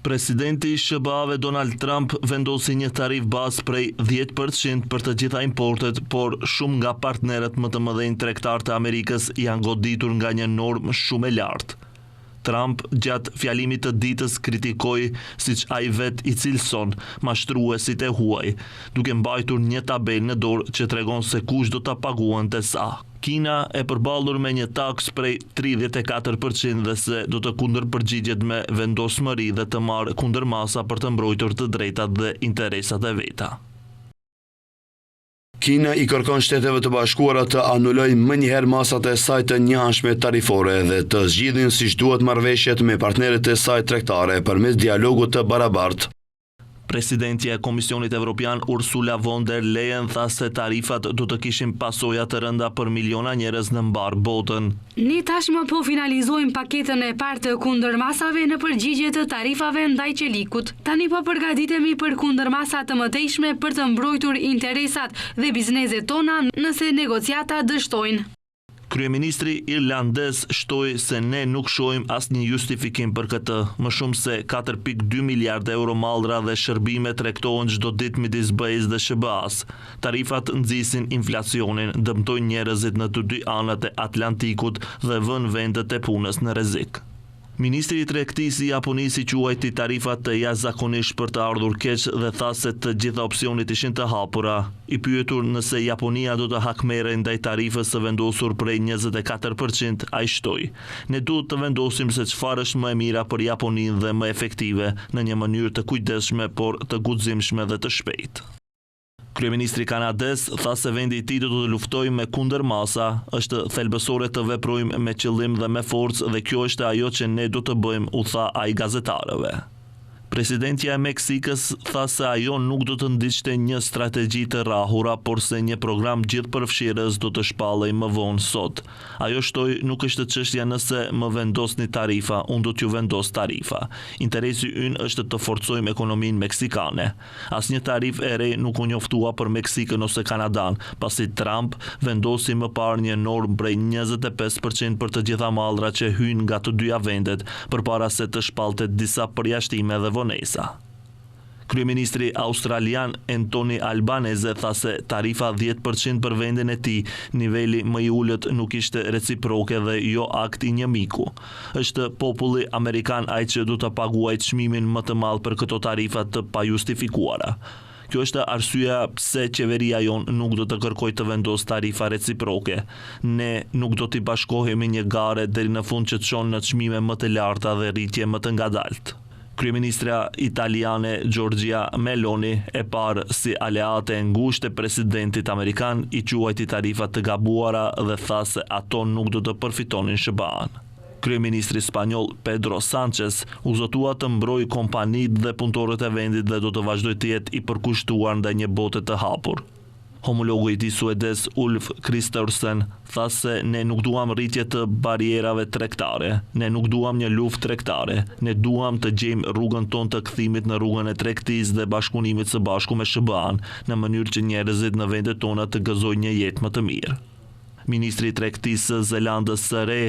Presidenti i SBA-ve Donald Trump vendosi një tarif bazë prej 10% për të gjitha importet, por shumë nga partnerët më të mëdhenj tregtar të Amerikës janë goditur nga një normë shumë e lartë. Trump gjatë fjalimit të ditës kritikoi, siç ai vetë i cilëson, mashtruesit e huaj, duke mbajtur një tabelë në dorë që tregon se kush do ta paguante sa. Kina e përballur me një taks prej 34% dhe se do të kundërpërgjigjet me vendosmëri dhe të marrë kundërmasa për të mbrojtur të drejtat dhe interesat e veta. Kina i kërkon Shteteve të Bashkuara të anulojë më njëherë masat e saj të njëanshme tarifore dhe të zgjidhin siç duhet marrëveshjet me partnerët e saj tregtare përmes dialogut të barabartë. Presidentja e Komisionit Evropian Ursula von der Leyen tha se tarifat do të kishin pasoja të rënda për miliona njerëz në mbar botën. Ne tashmë po finalizojmë paketën e parë të kundërmasave në përgjigje të tarifave ndaj qelikut. Tani po përgatitemi për kundërmasa të mëtejshme për të mbrojtur interesat dhe bizneset tona nëse negociata dështojnë. Kryeministri irlandez shtoi se ne nuk shohim asnjë justifikim për këtë. Më shumë se 4.2 miliardë euro mallra dhe shërbime tregtohen çdo ditë midis BE-s dhe SBA-s. Tarifat nxisin inflacionin, dëmtojnë njerëzit në të dy anët e Atlantikut dhe vënë vendet e punës në rrezik. Ministri i Tregtisë i Japonisë quajti tarifat të jashtëzakonisht për të ardhur keq dhe tha se të gjitha opsionet ishin të hapura. I pyetur nëse Japonia do të hakmerrë ndaj tarifës së vendosur prej 24%, ai shtoi: "Ne duhet të vendosim se çfarë është më e mira për Japoninë dhe më efektive, në një mënyrë të kujdesshme, por të guximshme dhe të shpejtë." Kryeministri kanadez tha se vendi i tij do të luftojë me kundërmasa, është thelbësore të veprojmë me qëllim dhe me forcë dhe kjo është ajo që ne do të bëjmë, u tha ai gazetarëve. Presidentja e Meksikës tha se ajo nuk do të ndiqte një strategji të rrahura, por se një program gjithëpërfshirës do të shpallej më vonë sot. Ajo shtoi: "Nuk është çështja nëse më vendosni tarifa, unë do t'ju vendos tarifa. Interesi ynë është të forcojmë ekonominë meksikane. Asnjë tarifë e re nuk u njoftua për Meksikën ose Kanadan, pasi Trump vendosi më parë një normë prej 25% për të gjitha mallrat që hyjnë nga të dyja vendet, përpara se të shpallte disa përjashtime dhe vonesa. Kryeministri australian Anthony Albanese tha se tarifa 10% për vendin e tij, niveli më i ulët, nuk ishte reciproke dhe jo akt i një miku. Është populli amerikan ai që do të paguajë çmimin më të madh për këto tarifa të pajustifikuara. Kjo është arsyeja pse qeveria jon nuk do të kërkojë të vendos tarifa reciproke. Ne nuk do t'i bashkohemi një gare deri në fund që të çon në çmime më të larta dhe rritje më të ngadaltë. Kryeministra italiane Giorgia Meloni, e parë si aleate e ngushtë e presidentit amerikan, i quajti tarifat të gabuara dhe tha se ato nuk do të përfitonin SBA-n. Kryeministri spanjoll Pedro Sanchez u zotua të mbrojë kompanitë dhe punëtorët e vendit dhe do të vazhdojë të jetë i përkushtuar ndaj një bote të hapur. Homologu i tij suedez Ulf Kristersson tha se ne nuk duam rritje të barierave tregtare, ne nuk duam një luftë tregtare, ne duam të gjejmë rrugën tonë të kthimit në rrugën e tregtisë dhe bashkëpunimit së bashku me SBA-n, në mënyrë që njerëzit në vendet tona të gëzojnë një jetë më të mirë. Ministri i Tregtisë së Zelandës së Re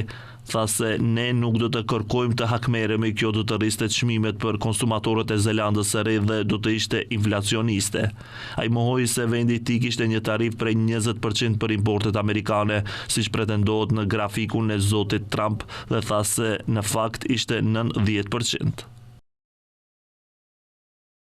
tha se ne nuk do të kërkojmë të hakmerremi, kjo do të rriste çmimet për konsumatorët e Zelandës së Re dhe do të ishte inflacioniste. Ai mohoi se vendi i tij kishte një tarifë prej 20% për importet amerikane, siç pretendohet në grafikun e zotit Trump, dhe tha se në fakt ishte nën 10%.